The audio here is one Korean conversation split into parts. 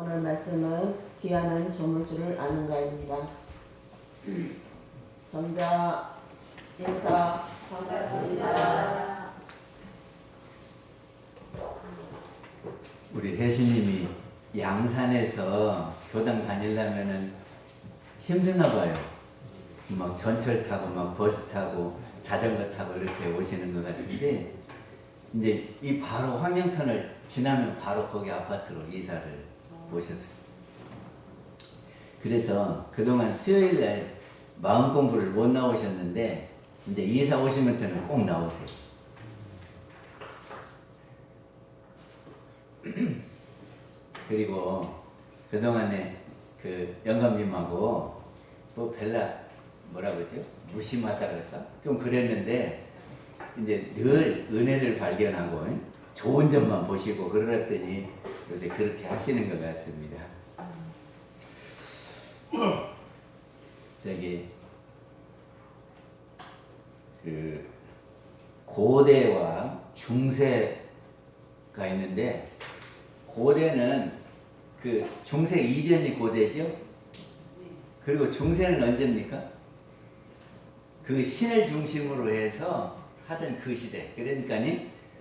오늘 말씀은 귀하는 조물주를 아는가입니다. 정자 인사 반갑습니다. 우리 혜신님이 양산에서 교당 다니려면은 힘드나 봐요. 막 전철 타고 막 버스 타고 자전거 타고 이렇게 오시는 것 같은데 이제 이 바로 황영턴을 지나면 바로 거기 아파트로 이사를 오셨어요. 그래서 그동안 수요일날 마음 공부를 못 나오셨는데 이제 이사 오시면서는 꼭 나오세요. 그리고 그동안에 그 영감님하고 또 별나 뭐라 그러죠? 무심하다 그랬어? 좀 그랬는데 이제 늘 은혜를 발견하고 좋은 점만 보시고 그러더니 요새 그렇게 하시는 것 같습니다. 저기 그 고대와 중세가 있는데 고대는 그 중세 이전이 고대죠. 그리고 중세는 언제입니까? 그 신을 중심으로 해서 하던 그 시대. 그러니까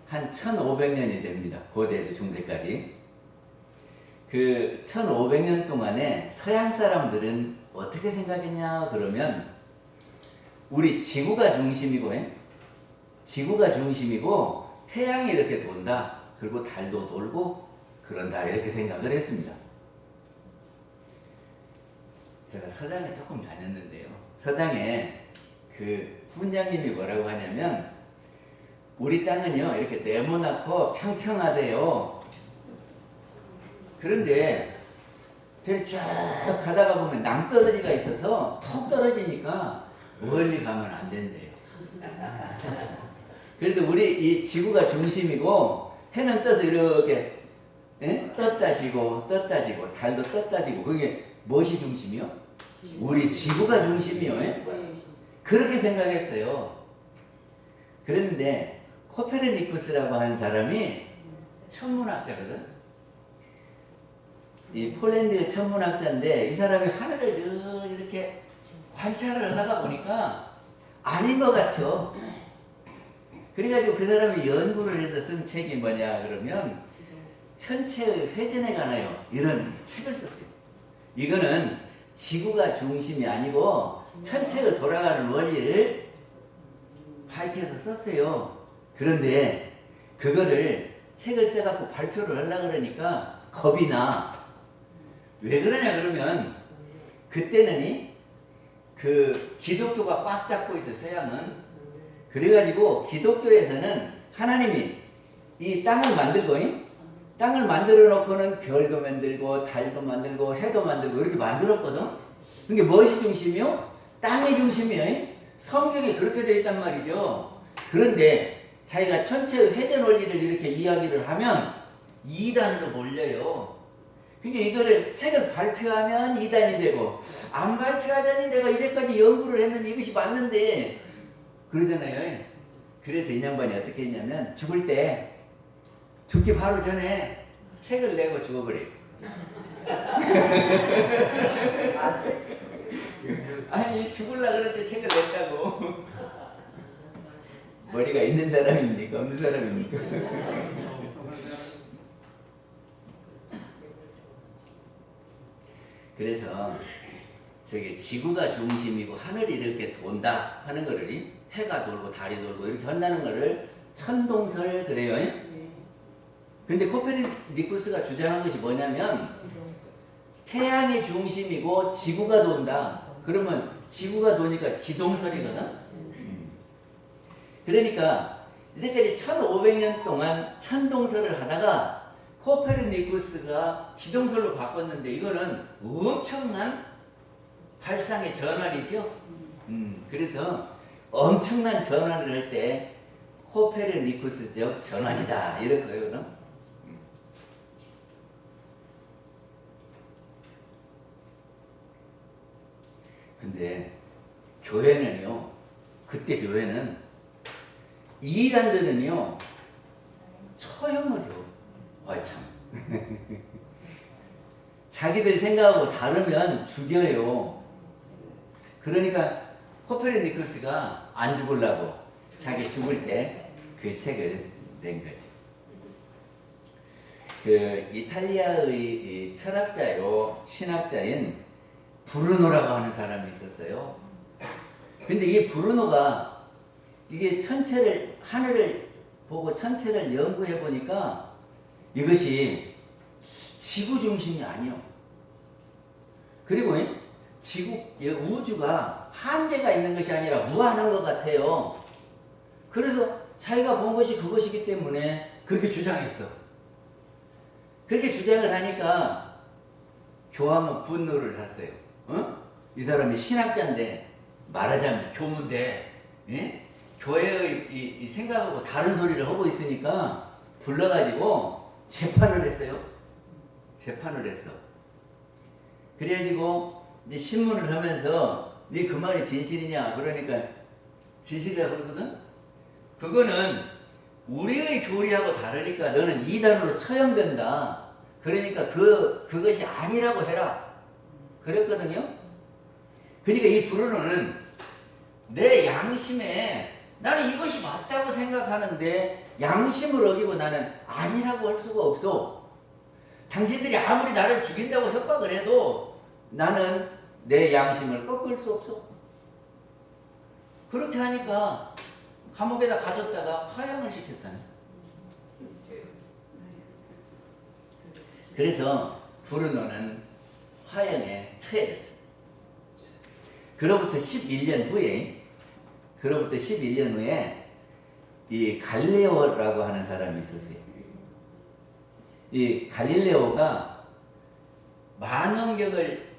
한 1500년이 됩니다. 고대에서 중세까지. 그 1500년 동안에 서양 사람들은 어떻게 생각했냐 그러면 우리 지구가 중심이고 지구가 중심이고 태양이 이렇게 돈다. 그리고 달도 돌고 그런다. 이렇게 생각을 했습니다. 제가 서당에 조금 다녔는데요. 서당에 그 훈장님이 뭐라고 하냐면 우리 땅은요 이렇게 네모나고 평평하대요. 그런데 저리 쭉 가다가 보면 낭떠러지가 있어서 턱 떨어지니까 멀리 가면 안 된대요. 그래서 우리 이 지구가 중심이고 해는 떠서 이렇게 떴다 지고 떴다 지고 달도 떴다 지고 그게 무엇이 중심이요? 우리 지구가 중심이요. 그렇게 생각했어요. 그랬는데 코페르니쿠스라고 하는 사람이 천문학자거든. 이 폴란드 천문학자인데 이 사람이 하늘을 늘 이렇게 관찰을 하다가 보니까 아닌 것 같아. 그래가지고 그 사람이 연구를 해서 쓴 책이 뭐냐 그러면 천체의 회전에 관하여 이런 책을 썼어요. 이거는 지구가 중심이 아니고 천체가 돌아가는 원리를 밝혀서 썼어요. 그런데 그거를 책을 써갖고 발표를 하려고 그러니까 겁이 나. 왜 그러냐 그러면 그때는 그 기독교가 꽉 잡고 있어요. 서양은. 그래가지고 기독교에서는 하나님이 이 땅을 만들고 땅을 만들어 놓고는 별도 만들고 달도 만들고 해도 만들고 이렇게 만들었거든. 그게 무엇이 중심이요? 땅이 중심이에요. 성경에 그렇게 되어 있단 말이죠. 그런데 자기가 천체의 회전 원리를 이렇게 이야기를 하면 2단으로 몰려요. 그러니까 이거를 책을 발표하면 2단이 되고 안 발표하자니 내가 이제까지 연구를 했는데 이것이 맞는데 그러잖아요. 그래서 이 양반이 어떻게 했냐면 죽을 때 죽기 바로 전에 책을 내고 죽어버려요. 아니 죽을라 그럴 때 책을 냈다고. 머리가 있는 사람입니까? 없는 사람입니까? 그래서 저기 지구가 중심이고 하늘이 이렇게 돈다 하는 거를 해가 돌고 달이 돌고 이렇게 한다는 거를 천동설 그래요. 근데 코페르니쿠스가 주장한 것이 뭐냐면 태양이 중심이고 지구가 돈다. 그러면 지구가 도니까 지동설이거든. 그러니까 이제까지 1500년 동안 천동설을 하다가 코페르니쿠스가 지동설로 바꿨는데 이거는 엄청난 발상의 전환이죠. 그래서 엄청난 전환을 할 때 코페르니쿠스적 전환이다 이럴 거예요. 근데 교회는요, 그때 교회는 이단들은요 처형을요. 참 자기들 생각하고 다르면 죽여요. 그러니까 코페르니쿠스가 안 죽으려고 자기 죽을 때 그 책을 낸 거죠. 그 이탈리아의 이 철학자요 신학자인 브루노라고 하는 사람이 있었어요. 근데 이 브루노가 이게 천체를 하늘을 보고 천체를 연구해 보니까 이것이 지구 중심이 아니요. 그리고 지구 우주가 한계가 있는 것이 아니라 무한한 것 같아요. 그래서 자기가 본 것이 그것이기 때문에 그렇게 주장했어. 그렇게 주장을 하니까 교황은 분노를 샀어요. 이 사람이 신학자인데 말하자면 교무인데 교회의 이 생각하고 다른 소리를 하고 있으니까 불러가지고 재판을 했어요. 재판을 했어. 그래가지고 이제 신문을 하면서 네 그 말이 진실이냐 그러니까 진실이라고 그러거든. 그거는 우리의 교리하고 다르니까 너는 이단으로 처형된다. 그러니까 그것이 아니라고 해라. 그랬거든요. 그러니까 이 브루노는 내 양심에 나는 이것이 맞다고 생각하는데 양심을 어기고 나는 아니라고 할 수가 없어. 당신들이 아무리 나를 죽인다고 협박을 해도 나는 내 양심을 꺾을 수 없어. 그렇게 하니까 감옥에다 가뒀다가 화형을 시켰다네. 그래서 브루노는 화형에 처해졌어. 그로부터 11년 후에 이 갈릴레오라고 하는 사람이 있었어요. 이 갈릴레오가 만원경을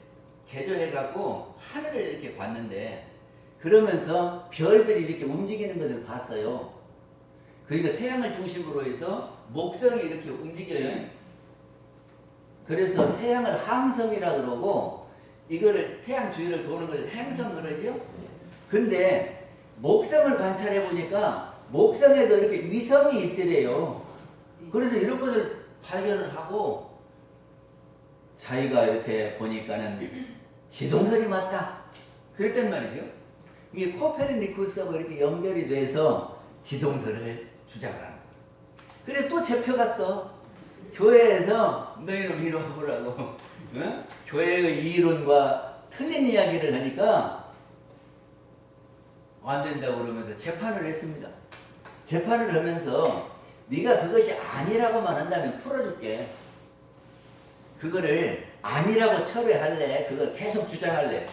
개조해갖고 하늘을 이렇게 봤는데 그러면서 별들이 이렇게 움직이는 것을 봤어요. 그러니까 태양을 중심으로 해서 목성이 이렇게 움직여요. 그래서 태양을 항성이라 그러고 이거를 태양 주위를 도는 것을 행성 그러죠. 근데 목성을 관찰해 보니까 목성에도 이렇게 위성이 있더래요. 그래서 이런 것을 발견을 하고 자기가 이렇게 보니까는 지동설이 맞다. 그랬단 말이죠. 이게 코페르니쿠스하고 이렇게 연결이 돼서 지동설을 주장을 하는 거예요. 그래서 또 잡혀갔어. 교회에서 너희는 위로하라고 교회의 이론과 틀린 이야기를 하니까 안 된다고 그러면서 재판을 했습니다. 재판을 하면서 네가 그것이 아니라고만 한다면 풀어줄게. 그거를 아니라고 철회할래? 그걸 계속 주장할래?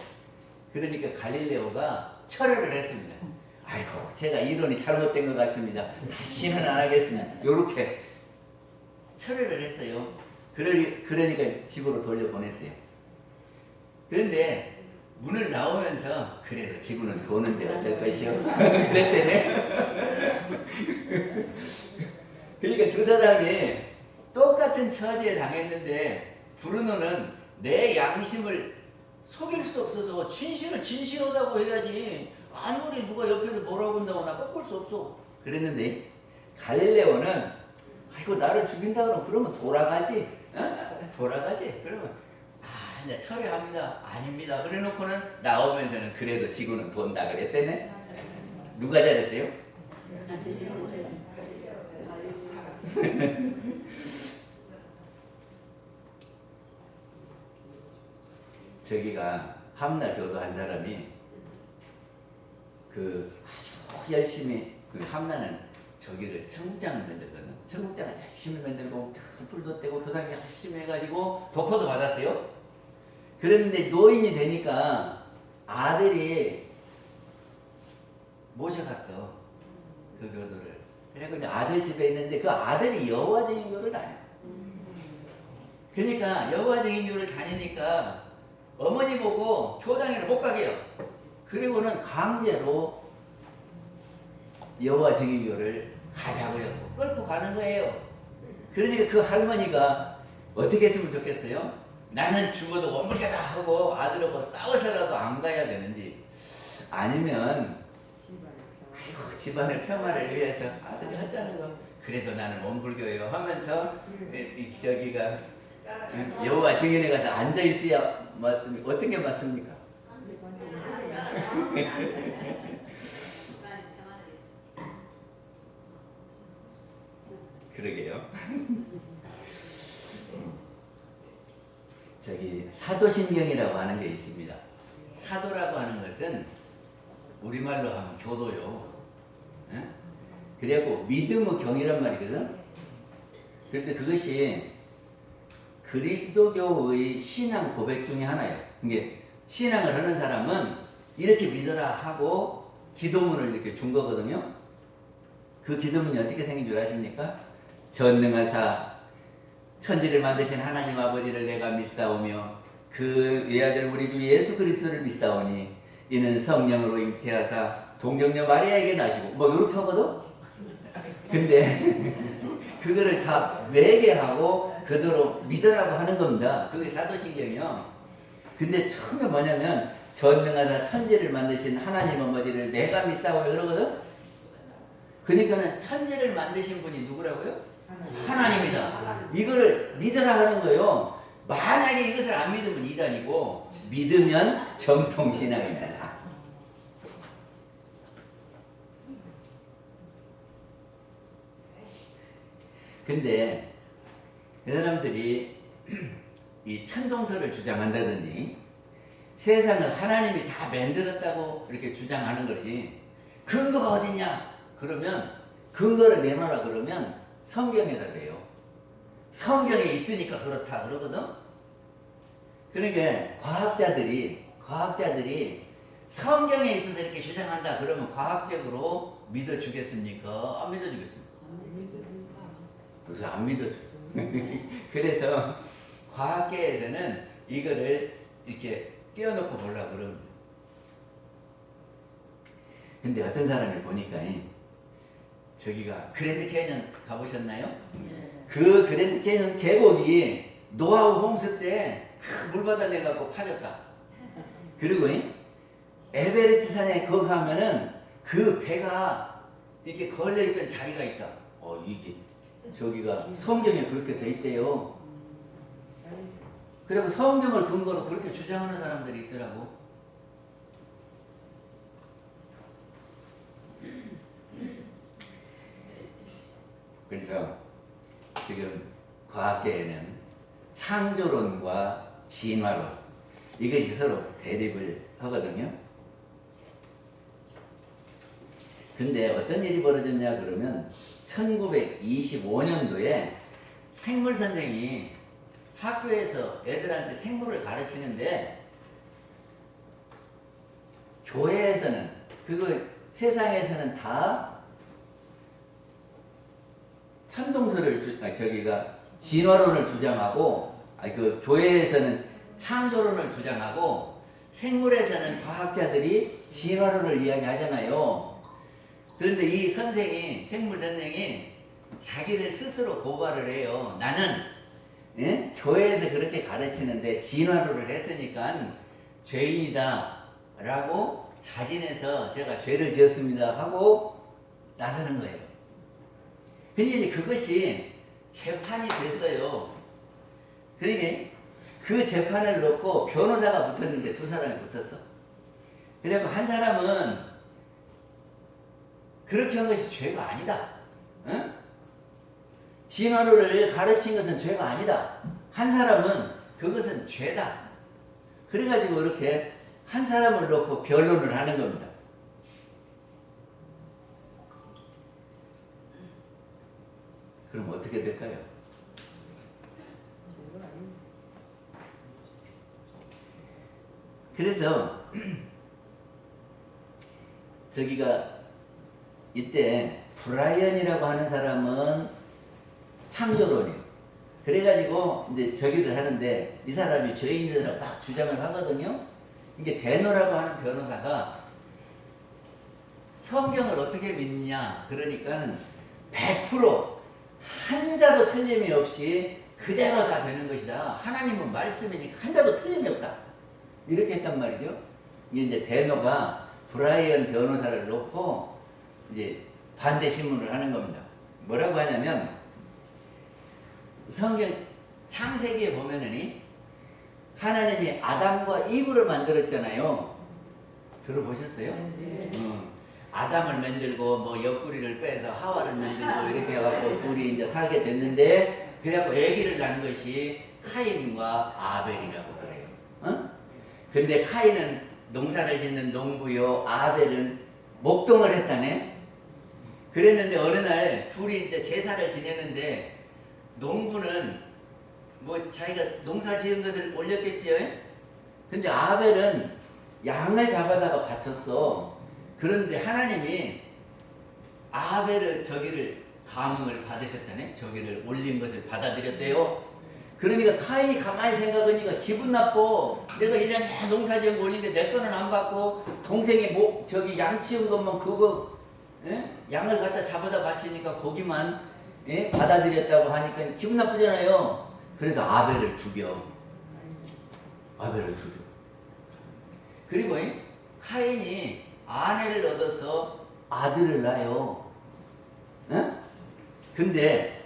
그러니까 갈릴레오가 철회를 했습니다. 아이고 제가 이론이 잘못된 것 같습니다. 다시는 안 하겠습니다. 요렇게 철회를 했어요. 그러니까 집으로 돌려보냈어요. 그런데 문을 나오면서 그래도 지구는 도는데 어쩔 것이요. 그랬대네. 그러니까 두 사람이 똑같은 처지에 당했는데 브루노는 내 양심을 속일 수 없어서 진실을 진실하다고 해야지 아무리 누가 옆에서 뭐라고 한다고 나 꺾을 수 없어. 그랬는데 갈릴레오는 아이고 나를 죽인다 그러면 돌아가지. 돌아가지. 그러면 이제 철회합니다. 아닙니다. 그래 놓고는 나오면서는 그래도 지구는 돈다 그랬대네. 누가 잘했어요? 저기가 함나 교도한 사람이 그 아주 열심히 그 함나는 저기를 청국장을 만들거든. 청국장을 열심히 만들고 불도 떼고 교당 열심히 해가지고 덕포도 받았어요. 그런데 노인이 되니까 아들이 모셔갔어. 그 교도를. 그래서 이제 아들 집에 있는데 그 아들이 여호와 증인교를 다녀. 그러니까 여호와 증인교를 다니니까 어머니 보고 교당에를 못 가게 해요. 그리고는 강제로 여호와 증인교를 가자고요. 끌고 가는 거예요. 그러니까 그 할머니가 어떻게 했으면 좋겠어요? 나는 죽어도 원불가다 하고 아들하고 싸워서라도 안 가야 되는지, 아니면 아이고 집안의 평화를 위해서 아들이 하자는 거 그래도 나는 원불교예요 하면서 저기가 여호와 증인에 가서 앉아 있어야 맞습니까? 어떤 게 맞습니까? 그러게요. 저기 사도신경이라고 하는 게 있습니다. 사도라고 하는 것은 우리말로 하면 교도요. 예? 그래갖고 믿음의 경이란 말이거든. 그런데 그것이 그리스도교의 신앙 고백 중에 하나예요. 이게 신앙을 하는 사람은 이렇게 믿어라 하고 기도문을 이렇게 준 거거든요. 그 기도문이 어떻게 생긴 줄 아십니까? 전능하사 천지를 만드신 하나님 아버지를 내가 믿사오며 그 외아들 우리 주 예수 그리스도를 믿사오니 이는 성령으로 잉태하사 동정녀 마리아에게 나시고 뭐 이렇게 하거든? 근데 그거를 다 매개하고 그대로 믿으라고 하는 겁니다. 그게 사도신경이요. 근데 처음에 뭐냐면 전능하사 천지를 만드신 하나님 아버지를 내가 믿사오며 그러거든? 그러니까는 천지를 만드신 분이 누구라고요? 하나님이다. 이거를 믿으라 하는 거예요. 만약에 이것을 안 믿으면 이단이고 믿으면 정통신앙입니다. 근데 그 사람들이 이 천동설을 주장한다든지 세상을 하나님이 다 만들었다고 이렇게 주장하는 것이 근거가 어딨냐? 그러면 근거를 내놔라 그러면 성경에다 대요. 성경에 있으니까 그렇다 그러거든. 그러니까 과학자들이 성경에 있어서 이렇게 주장한다 그러면 과학적으로 믿어주겠습니까? 안 믿어주겠습니까? 그래서 안 믿어줘. 그래서 과학계에서는 이거를 이렇게 띄워놓고 보려고 그럽니다. 근데 어떤 사람이 보니까 저기가 그랜드 캐년 가보셨나요? 그 그랜드 캐년 계곡이 노아우 홍수 때 물바다 내갖고 파졌다. 그리고 에베레스트 산에 거기 가면은 그 배가 이렇게 걸려있던 자리가 있다. 이게 저기가 성경에 그렇게 돼 있대요. 그리고 성경을 근거로 그렇게 주장하는 사람들이 있더라고. 그래서 지금 과학계에는 창조론과 진화론 이것이 서로 대립을 하거든요. 근데 어떤 일이 벌어졌냐 그러면 1925년도에 생물 선생이 학교에서 애들한테 생물을 가르치는데 교회에서는 그거 세상에서는 다 천동설을 저기가 진화론을 주장하고 그 교회에서는 창조론을 주장하고 생물에서는 과학자들이 진화론을 이야기하잖아요. 그런데 이 선생이 생물 선생이 자기를 스스로 고발을 해요. 나는 교회에서 그렇게 가르치는데 진화론을 했으니까 죄인이다 라고 자진해서 제가 죄를 지었습니다 하고 나서는 거예요. 근데 그것이 재판이 됐어요. 그러니까 그 재판을 놓고 변호사가 붙었는데 두 사람이 붙었어. 그래서 한 사람은 그렇게 한 것이 죄가 아니다. 응? 진화론을 가르친 것은 죄가 아니다. 한 사람은 그것은 죄다. 그래가지고 이렇게 한 사람을 놓고 변론을 하는 겁니다. 그럼 어떻게 될까요? 그래서 저기가 이때 브라이언이라고 하는 사람은 창조론이에요. 그래가지고 이제 저기를 하는데 이 사람이 죄인이라고 막 주장을 하거든요. 이게 데노라고 하는 변호사가 성경을 어떻게 믿냐 그러니까 100% 한 자도 틀림이 없이 그대로 다 되는 것이다. 하나님은 말씀이니까 한 자도 틀림이 없다. 이렇게 했단 말이죠. 이제 데노가 브라이언 변호사를 놓고 이제 반대 신문을 하는 겁니다. 뭐라고 하냐면 성경 창세기에 보면은 하나님이 아담과 이브를 만들었잖아요. 들어보셨어요? 아담을 만들고 뭐 옆구리를 빼서 하와를 만들고 이렇게 해갖고 둘이 이제 살게 됐는데, 그래갖고 아기를 낳은 것이 카인과 아벨이라고 그래요. 근데 카인은 농사를 짓는 농부요, 아벨은 목동을 했다네. 그랬는데 어느 날 둘이 이제 제사를 지내는데, 농부는 뭐 자기가 농사 지은 것을 올렸겠지요. 근데 아벨은 양을 잡아다가 바쳤어. 그런데 하나님이 아벨을 저기를 감흥을 받으셨다네. 저기를 올린 것을 받아들였대요. 그러니까 카인이 가만히 생각하니까 기분 나빠. 내가 1년 내내 농사 지은 거 올린데 내 거는 안 받고, 동생이 저기 양 치운 것만 그거 양을 갖다 잡아다 바치니까 거기만 받아들였다고 하니까 기분 나쁘잖아요. 그래서 아벨을 죽여. 아벨을 죽여. 그리고 카인이 아내를 얻어서 아들을 낳아요. 근데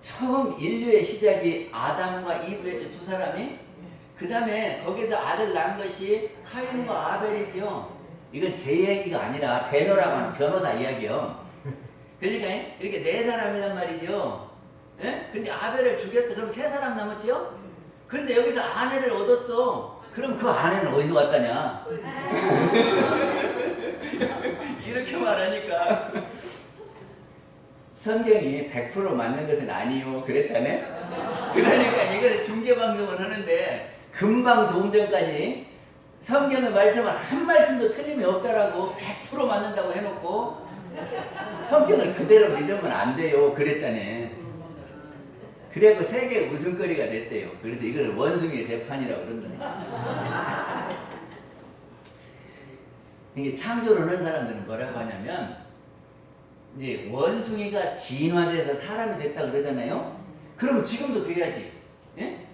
처음 인류의 시작이 아담과 이브였죠, 두 사람이. 그 다음에 거기서 아들 낳은 것이 카인과 아벨이죠. 이건 제 이야기가 아니라 베너라고 하는 변호사 이야기요. 그러니까 이렇게 네 사람이란 말이죠. 근데 아벨을 죽였어. 그럼 세 사람 남았죠? 근데 여기서 아내를 얻었어. 그럼 그 아내는 어디서 왔다냐? 이렇게 말하니까 성경이 100% 맞는 것은 아니요 그랬다네. 그러니까 이걸 중계방송을 하는데 금방 조금 전까지 성경의 말씀은 한 말씀도 틀림이 없다라고 100% 맞는다고 해놓고 성경을 그대로 믿으면 안 돼요 그랬다네. 그래서 세계 웃음거리가 됐대요. 그래서 이걸 원숭이 재판이라고 그런다. 이게 창조를 하는 사람들은 뭐라고 하냐면, 이제 원숭이가 진화돼서 사람이 됐다 그러잖아요. 그럼 지금도 돼야지. 예?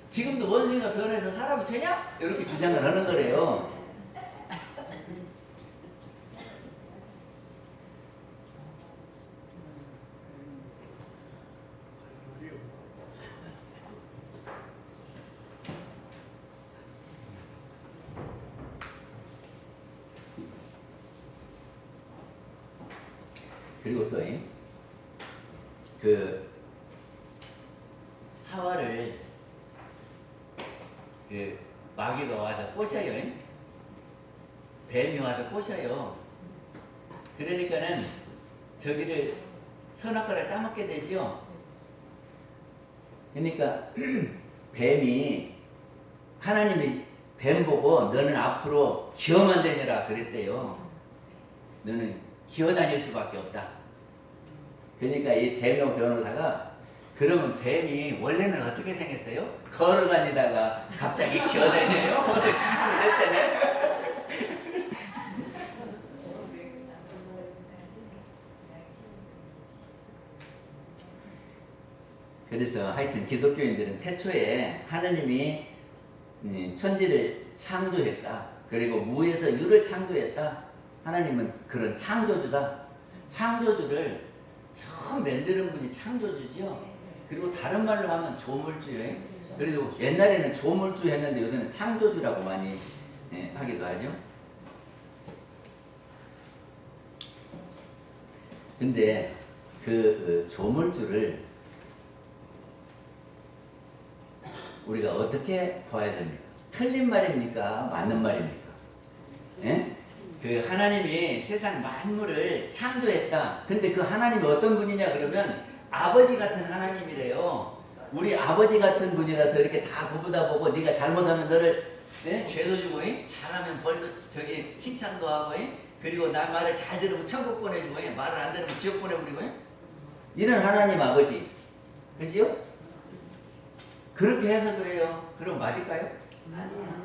지금도 원숭이가 변해서 사람이 되냐? 이렇게 주장을 하는 거래요. 그리고 또 그 하와를 그 마귀가 와서 꼬셔요. 뱀이 와서 꼬셔요. 그러니까는 저기를 선악과를 따먹게 되죠. 그러니까 뱀이, 하나님이 뱀 보고 너는 앞으로 기어만 다니라 그랬대요. 너는 기어다닐 수밖에 없다. 그러니까 이 대노 변호사가, 그러면 뱀이 원래는 어떻게 생겼어요? 걸어다니다가 갑자기 기어다녀요? 잘 그랬다네. 그래서 하여튼 기독교인들은 태초에 하나님이 천지를 창조했다. 그리고 무에서 유를 창조했다. 하나님은 그런 창조주다. 창조주를 처음 만드는 분이 창조주죠. 그리고 다른 말로 하면 조물주예요. 그래도 옛날에는 조물주 했는데 요새는 창조주라고 많이 하기도 하죠. 근데 그 조물주를 우리가 어떻게 봐야 됩니까? 틀린 말입니까? 맞는 말입니까? 예? 그 하나님이 세상 만물을 창조했다. 근데 그 하나님이 어떤 분이냐 그러면 아버지 같은 하나님이래요. 우리 아버지 같은 분이라서 이렇게 다 구부다 보고, 네가 잘못하면 너를 죄도 주고, 잘하면 벌도 저기 칭찬도 하고, 그리고 나 말을 잘 들으면 천국 보내주고, 말을 안 들으면 지옥 보내버리고, 이런 하나님 아버지, 그지요? 그렇게 해서 그래요. 그럼 맞을까요? 아니요.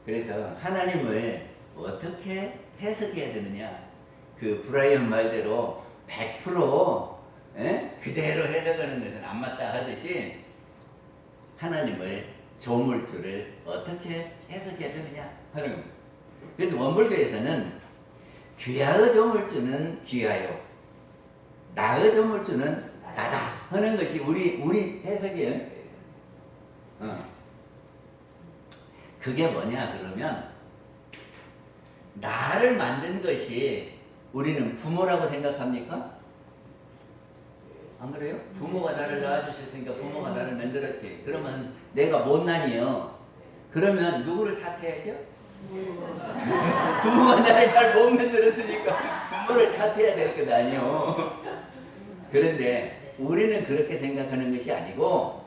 그래서 하나님을 어떻게 해석해야 되느냐? 그 브라이언 말대로 100% 그대로 해석하는 것은 안 맞다 하듯이, 하나님을, 조물주를 어떻게 해석해야 되느냐 하는 겁니다. 그래서 원불교에서는 귀하의 조물주는 귀하요, 나의 조물주는 나다 하는 것이 우리 해석이에요. 그게 뭐냐 그러면 나를 만든 것이 우리는 부모라고 생각합니까? 안 그래요? 부모가 나를 낳아주셨으니까 부모가 나를 만들었지. 그러면 내가 못난이요. 그러면 누구를 탓해야죠? 부모가 나를 잘 못 만들었으니까 부모를 탓해야 될 것 아니요. 그런데 우리는 그렇게 생각하는 것이 아니고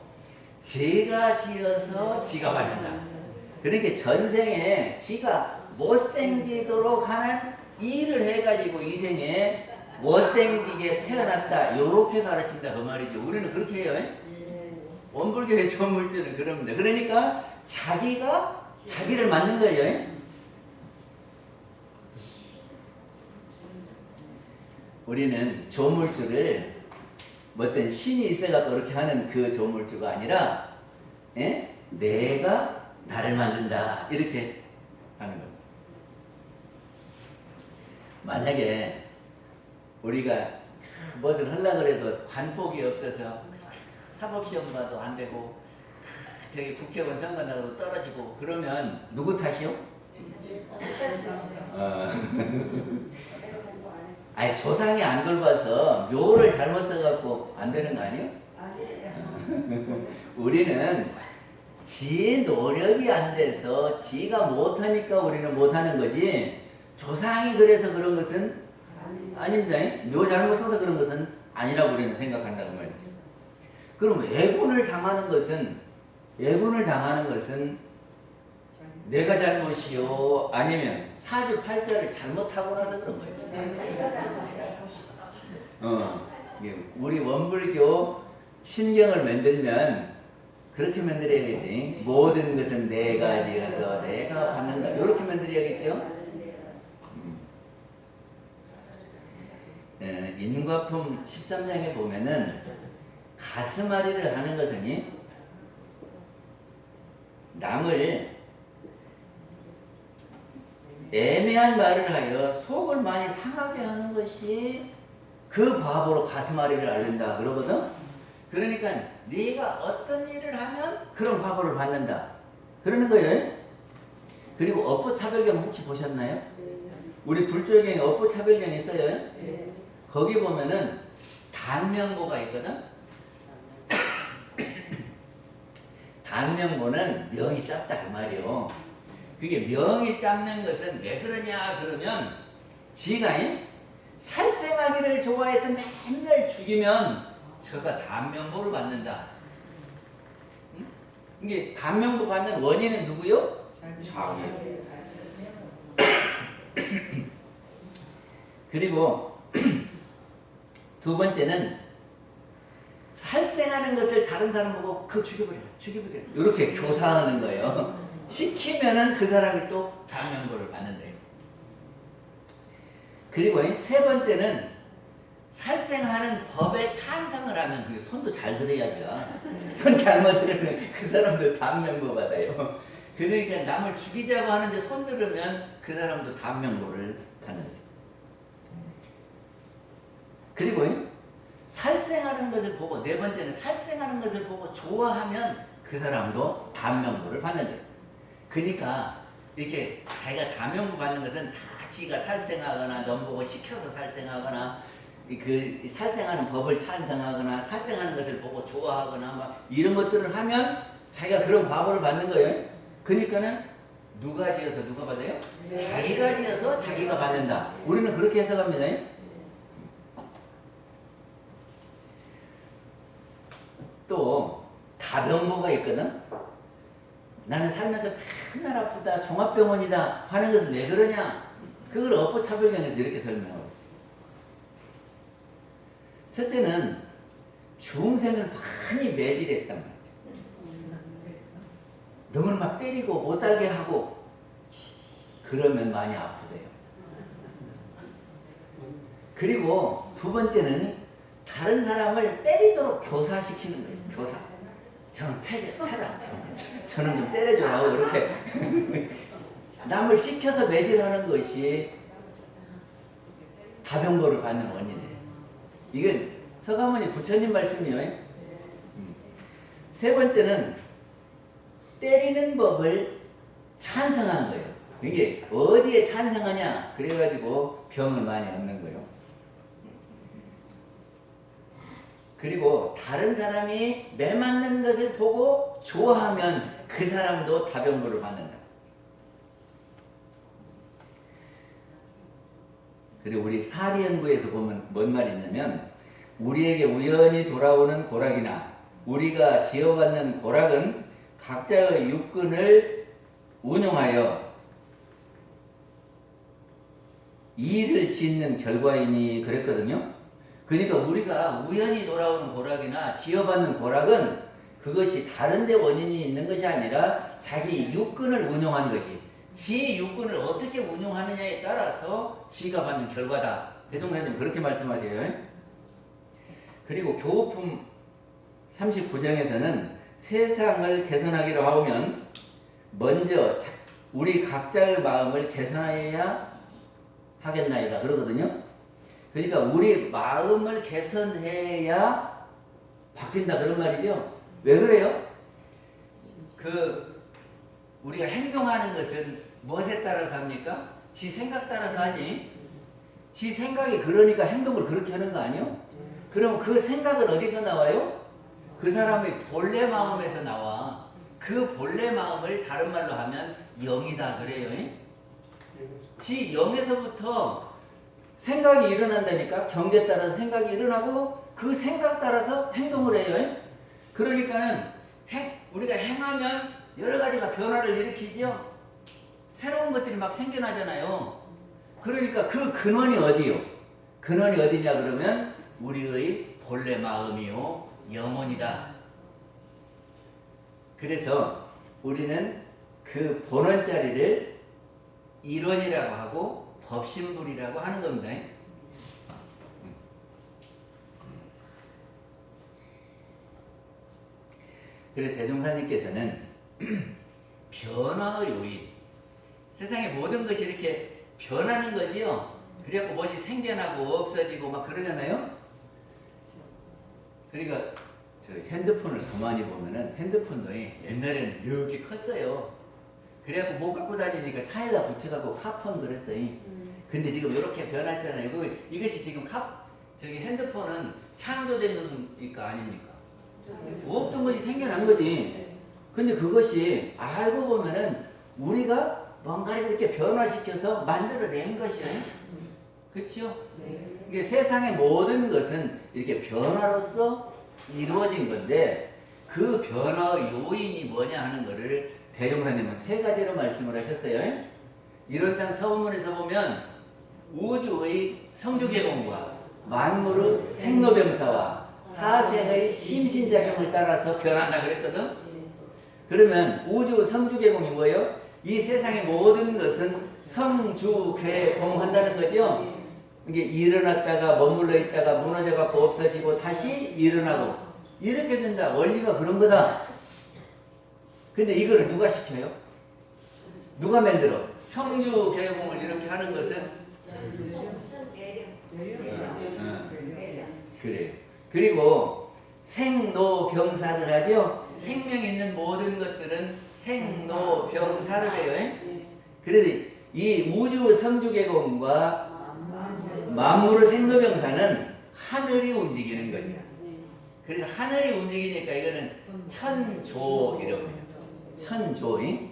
지가 지어서 지가 받는다. 그러니까 전생에 지가 못생기도록 하는 일을 해가지고 이 생에 못생기게 태어났다. 요렇게 가르친다 그 말이죠. 우리는 그렇게 해요. 원불교의 조물주는 그럽니다. 그러니까 자기가 자기를 만든 거예요. 우리는 조물주를 뭐 어떤 신이 있어갖고 그렇게 하는 그 조물주가 아니라 내가 나를 만든다 이렇게 하는 겁니다. 만약에 우리가 무엇을 하려고 해도 관복이 없어서 사법시험 봐도 안 되고 저기 국회의원 선거 나가도 떨어지고 그러면 누구 탓이요? 아니 조상이 안 돌봐서 묘를 잘못 써갖고 안 되는 거 아니에요? 우리는 지 노력이 안 돼서 지가 못하니까 우리는 못하는 거지 조상이 그래서 그런 것은 아닙니다. 묘 잘못 써서 그런 것은 아니라고 우리는 생각한다고 말이죠. 그럼 애군을 당하는 것은 내가 잘못이요 아니면 사주팔자를 잘못하고 나서 그런 거예요. 우리 원불교 신경을 만들면 그렇게 만들어야겠지. 모든 것은 내가 지어서 내가 받는다. 이렇게 만들어야겠죠. 인과품 13장에 보면은 가슴앓이를 하는 것은 남을 애매한 말을 하여 속을 많이 상하게 하는 것이 그 과보로 가슴앓이를 앓는다 그러거든. 그러니까 네가 어떤 일을 하면 그런 과보를 받는다 그러는 거예요. 그리고 업보차별경 혹시 보셨나요? 우리 불조경에 업보차별경이 있어요. 거기 보면은 단명보가 있거든. 단명보는 명이 짧다 그 말이요. 그게 명이 짧는 것은 왜 그러냐 그러면 지가 살생하기를 좋아해서 맨날 죽이면 저가 단명보를 받는다. 이게 단명보 받는 원인은 누구요? 자기. 그리고 두 번째는 살생하는 것을 다른 사람 보고 그 죽여버려 이렇게 교사하는 거예요. 시키면은 그 사람이 또 단명보를 받는다. 그리고 세 번째는 살생하는 법에 찬성을 하면 그 손도 잘 들어야죠. 손 잘못 들으면 그 사람도 단명보 받아요. 그러니까 남을 죽이자고 하는데 손 들으면 그 사람도 단명보를 받는다. 그리고 살생하는 것을 보고 네 번째는 살생하는 것을 보고 좋아하면 그 사람도 단명보를 받는다. 그러니까 이렇게 자기가 단명보 받는 것은 다 지가 살생하거나 넘보고 시켜서 살생하거나 그 살생하는 법을 찬성하거나 살생하는 것을 보고 좋아하거나 막 이런 것들을 하면 자기가 그런 과보를 받는 거예요. 그러니까는 누가 지어서 누가 받아요? 자기가 지어서 자기가 받는다. 우리는 그렇게 해석합니다. 또 다병보가 있거든. 나는 살면서 맨날 아프다 종합병원이다 하는 것은 왜 그러냐. 그걸 업보차별경에서 이렇게 설명하고 있어요. 첫째는 중생을 많이 매질했단 말이죠. 너무 막 때리고 못 살게 하고 그러면 많이 아프대요. 그리고 두 번째는 다른 사람을 때리도록 교사시키는 거예요. 교사. 저는 패다. 저는 좀 때려줘라고 이렇게 남을 시켜서 매질하는 것이 다병보를 받는 원인이에요. 이건 서가모니 부처님 말씀이요. 세 번째는 때리는 법을 찬성한 거예요. 이게 어디에 찬성하냐? 그래가지고 병을 많이 얻는 거예요. 그리고 다른 사람이 매맞는 것을 보고 좋아하면 그 사람도 다병고를 받는다. 그리고 우리 사리연구에서 보면 뭔 말이 있냐면 우리에게 우연히 돌아오는 고락이나 우리가 지어받는 고락은 각자의 육근을 운용하여 일을 짓는 결과이니 그랬거든요. 그러니까 우리가 우연히 돌아오는 고락이나 지어받는 고락은 그것이 다른 데 원인이 있는 것이 아니라 자기 육근을 운용한 것이 지 육근을 어떻게 운용하느냐에 따라서 지가 받는 결과다. 대종사님 그렇게 말씀하세요. 그리고 교우품 39장에서는 세상을 개선하기로 하면 먼저 우리 각자의 마음을 개선해야 하겠나이다 그러거든요. 그러니까 우리 마음을 개선해야 바뀐다 그런 말이죠. 왜 그래요? 우리가 행동하는 것은 무엇에 따라서 합니까? 지 생각 따라서 하지. 지 생각이 그러니까 행동을 그렇게 하는 거 아니요? 그럼 그 생각은 어디서 나와요? 그 사람의 본래 마음에서 나와. 그 본래 마음을 다른 말로 하면 영이다 그래요. 지 영에서부터 생각이 일어난다니까. 경계에 따라서 생각이 일어나고 그 생각 따라서 행동을 해요. 그러니까는 우리가 행하면 여러 가지가 변화를 일으키죠. 새로운 것들이 막 생겨나잖아요. 그러니까 그 근원이 어디요? 근원이 어디냐 그러면 우리의 본래 마음이요 영혼이다. 그래서 우리는 그 본원 자리를 일원이라고 하고 법신불이라고 하는 겁니다. 그래서 대종사님께서는 변화의 요인, 세상의 모든 것이 이렇게 변하는 거지요. 그래갖고 무엇이 생겨나고 없어지고 막 그러잖아요. 그러니까 저 핸드폰을 가만히 보면은 핸드폰도 옛날에는 이렇게 컸어요. 그래갖고 못 갖고 다니니까 차에다 붙여갖고 카폰 그랬어요. 근데 지금 이렇게 변했잖아요. 이것이 지금 저기 핸드폰은 창조된 거니까 아닙니까? 없던 것이 생겨난 거지. 근데 그것이 알고 보면은 우리가 뭔가를 이렇게 변화시켜서 만들어낸 것이에요. 그렇죠? 이게 세상의 모든 것은 이렇게 변화로서 이루어진 건데 그 변화의 요인이 뭐냐 하는 것을 대종사님은 세 가지로 말씀을 하셨어요. 이론상 서문에서 보면 우주의 성주개공과 만물의 생로병사와 사생의 심신작용을 따라서 변한다 그랬거든. 그러면 우주 성주개공이 뭐예요? 이 세상의 모든 것은 성주개공한다는 거죠. 이게 일어났다가 머물러 있다가 무너져갖고 없어지고 다시 일어나고 이렇게 된다. 원리가 그런 거다. 근데 이거를 누가 시켜요? 누가 만들어? 성주개공을 이렇게 하는 것은 그래요. 그리고 생로병사를 하죠. 생명 있는 모든 것들은 생로병사를 해요. 그래서 이 우주 성주개공과 만물의 생로병사는 하늘이 움직이는 거죠. 그래서 하늘이 움직이니까 이거는 천조 이런 거예요. 천조인.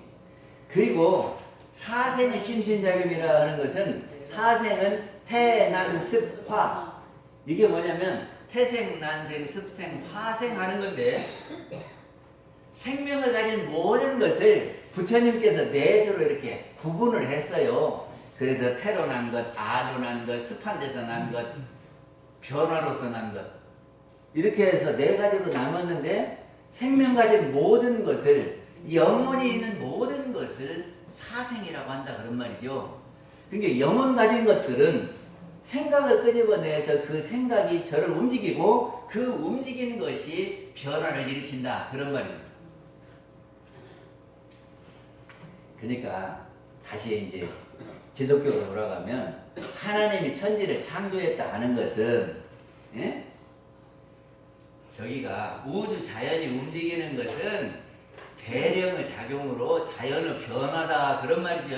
그리고 사생의 심신작용이라 하는 것은 사생은 태난습화. 이게 뭐냐면 태생, 난생, 습생, 화생 하는 건데 생명을 가진 모든 것을 부처님께서 넷으로 이렇게 구분을 했어요. 그래서 태로 난 것, 아로 난 것, 습한 데서 난 것, 변화로서 난 것 이렇게 해서 네 가지로 나눴는데 생명 가진 모든 것을 영혼이 있는 모든 것을 사생이라고 한다 그런 말이죠. 그러니까 영혼 가진 것들은 생각을 끄집어내서 그 생각이 저를 움직이고 그 움직이는 것이 변화를 일으킨다 그런 말입니다. 그러니까 다시 이제 기독교로 돌아가면 하나님이 천지를 창조했다 하는 것은 저기가 우주 자연이 움직이는 것은 대령의 작용으로 자연의 변화다 그런 말이죠.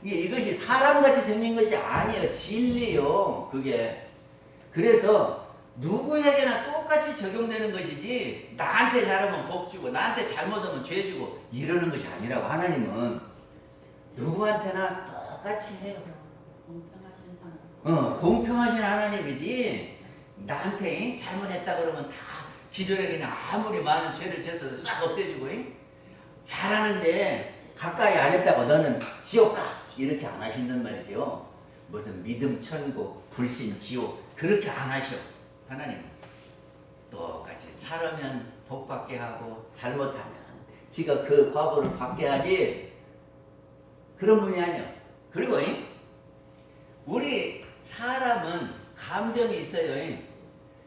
이것이 사람같이 생긴 것이 아니에요. 진리요. 그게. 그래서 누구에게나 똑같이 적용되는 것이지 나한테 잘하면 복 주고 나한테 잘못하면 죄 주고 이러는 것이 아니라고. 하나님은 누구한테나 똑같이 해요. 공평하신 하나님이지 나한테 잘못했다 그러면 다 기존에 그냥 아무리 많은 죄를 졌어도 싹 없애주고 잘하는데 가까이 안 했다고 너는 지옥 가 이렇게 안 하신단 말이죠. 무슨 믿음 천국 불신 지옥 그렇게 안 하셔. 하나님은 똑같이 잘하면 복 받게 하고 잘못하면 지가 그 과보를 받게 하지 그런 분이 아니야. 그리고 우리 사람은 감정이 있어요.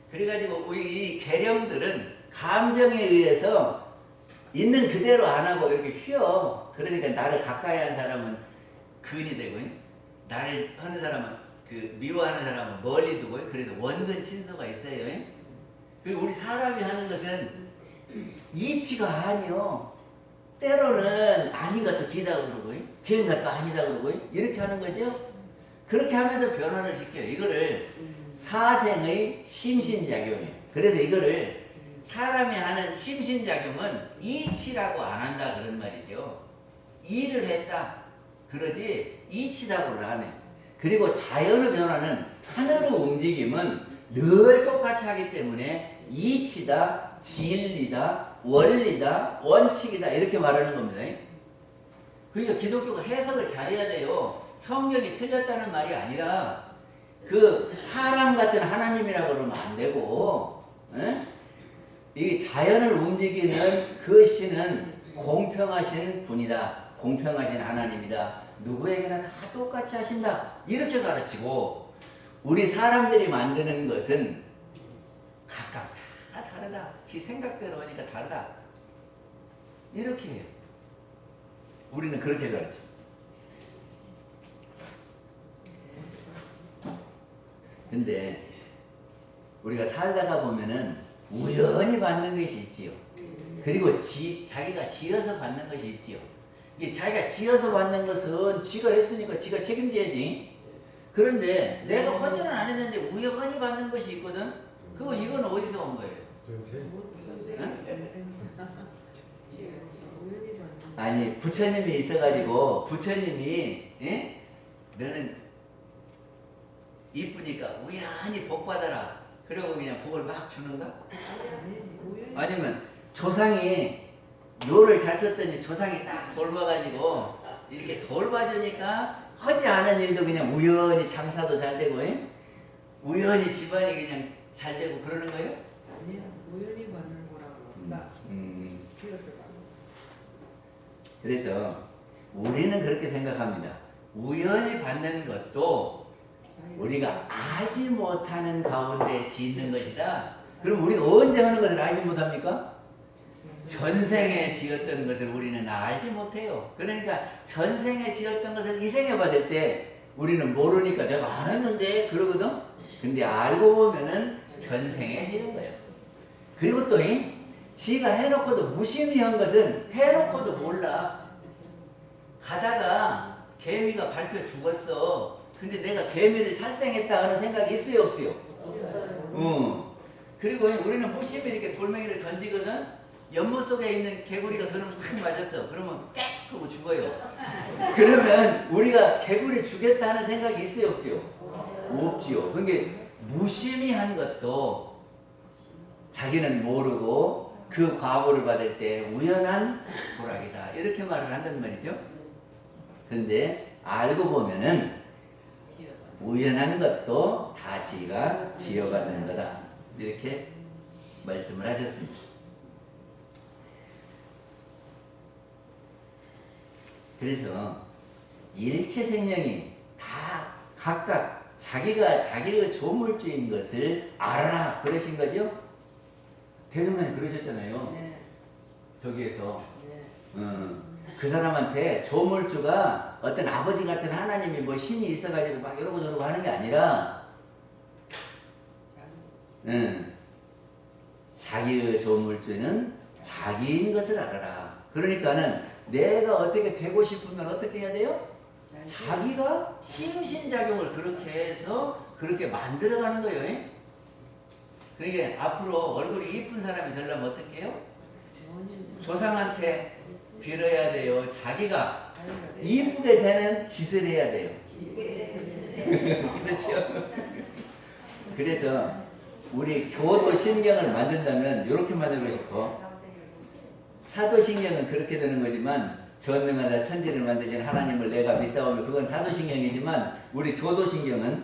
그래가지고 우리 이 계령들은 감정에 의해서 있는 그대로 안 하고 이렇게 휘어. 그러니까 나를 가까이 하는 사람은 근이 되고 나를 하는 사람은 그 미워하는 사람은 멀리 두고 그래서 원근 친서가 있어요. 그리고 우리 사람이 하는 것은 이치가 아니요. 때로는 아닌 것도 기다고 그러고 기는 것도 아니다 그러고 이렇게 하는 거죠. 그렇게 하면서 변화를 시켜요. 이거를 사생의 심신작용이에요. 그래서 이거를 사람이 하는 심신작용은 이치라고 안 한다 그런 말이죠. 일을 했다 그러지 이치라고를 안 해. 그리고 자연의 변화는 하늘의 움직임은 늘 똑같이 하기 때문에 이치다, 진리다, 원리다, 원칙이다 이렇게 말하는 겁니다. 그러니까 기독교가 해석을 잘해야 돼요. 성경이 틀렸다는 말이 아니라 그 사람 같은 하나님이라고 그러면 안 되고 이 자연을 움직이는 그 신은 공평하신 분이다. 공평하신 하나님이다. 누구에게나 다 똑같이 하신다. 이렇게 가르치고 우리 사람들이 만드는 것은 각각 다 다르다. 지 생각대로 하니까 다르다. 이렇게 해요. 우리는 그렇게 가르쳐. 근데 우리가 살다가 보면은 우연히 받는 것이 있지요. 그리고 자기가 지어서 받는 것이 있지요. 이게 자기가 지어서 받는 것은 지가 했으니까 지가 책임져야지. 그런데 내가 허전은 안 했는데 우연히 받는 것이 있거든. 그거 이건 어디서 온 거예요? 아니 부처님이 있어가지고 부처님이 너는 이쁘니까 우연히 복 받아라. 그러고 그냥 복을 막 주는가? 아니면 조상이 묘를 잘 썼더니 조상이 딱 돌봐가지고 이렇게 돌봐주니까 하지 않은 일도 그냥 우연히 장사도 잘 되고 우연히 집안이 그냥 잘 되고 그러는 거예요? 아니야, 우연히 받는 거라고 나 키워서 그래서 우리는 그렇게 생각합니다. 우연히 받는 것도 우리가 알지 못하는 가운데 짓는 것이다. 그럼 우리가 언제 하는 것을 알지 못합니까? 전생에 지었던 것을 우리는 알지 못해요. 그러니까 전생에 지었던 것을 이 생에 받을 때 우리는 모르니까 내가 안 했는데 그러거든. 근데 알고 보면은 전생에 지은 거예요. 그리고 또 지가 해놓고도 무심히 한 것은 해놓고도 몰라. 가다가 개미가 밟혀 죽었어. 근데 내가 개미를 살생했다 하는 생각이 있어요 없어요? 없어요. 그리고 우리는 무심히 이렇게 돌멩이를 던지거든. 연못 속에 있는 개구리가 그러면 탁 맞았어. 그러면 깍 하고 죽어요. 그러면 우리가 개구리 죽였다 하는 생각이 있어요 없어요? 없지요. 그러니까 무심히 한 것도 자기는 모르고 그 과보를 받을 때 우연한 보락이다. 이렇게 말을 한단 말이죠. 근데 알고 보면은 우연한 것도 다 지가 지어받는 거다. 이렇게 말씀을 하셨습니다. 그래서 일체 생명이 다 각각 자기가 자기의 조물주인 것을 알아라 그러신 거죠? 대종사님 그러셨잖아요. 네. 저기에서 네. 그 사람한테 조물주가 어떤 아버지 같은 하나님이 뭐 신이 있어가지고 막 이러고 저러고 하는 게 아니라 자기의 조물주는 자기인 것을 알아라. 그러니까는 내가 어떻게 되고 싶으면 어떻게 해야 돼요? 자기가 심신작용을 그렇게 해서 그렇게 만들어가는 거예요. 예? 그러니까 앞으로 얼굴이 이쁜 사람이 되려면 어떻게 해요? 조상한테 빌어야 돼요. 자기가 이쁘게 되는 짓을 해야 돼요. 그렇죠? 그래서 우리 교도신경을 만든다면 이렇게 만들고 싶어. 사도신경은 그렇게 되는 거지만 전능하다 천지를 만드신 하나님을 내가 믿사오며 그건 사도신경이지만 우리 교도신경은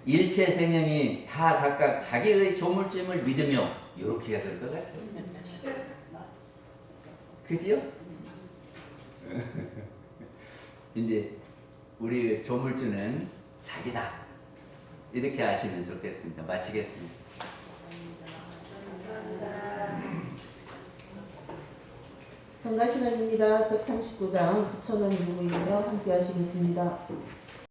일체 생명이 다 각각 자기의 조물주임을 믿으며 이렇게 해야 될 것 같아요. 그지요? 이제 우리 조물주는 자기다. 이렇게 아시면 좋겠습니다. 마치겠습니다. 성가 시간입니다. 139장 9,000원 요구이며 함께 하시겠습니다.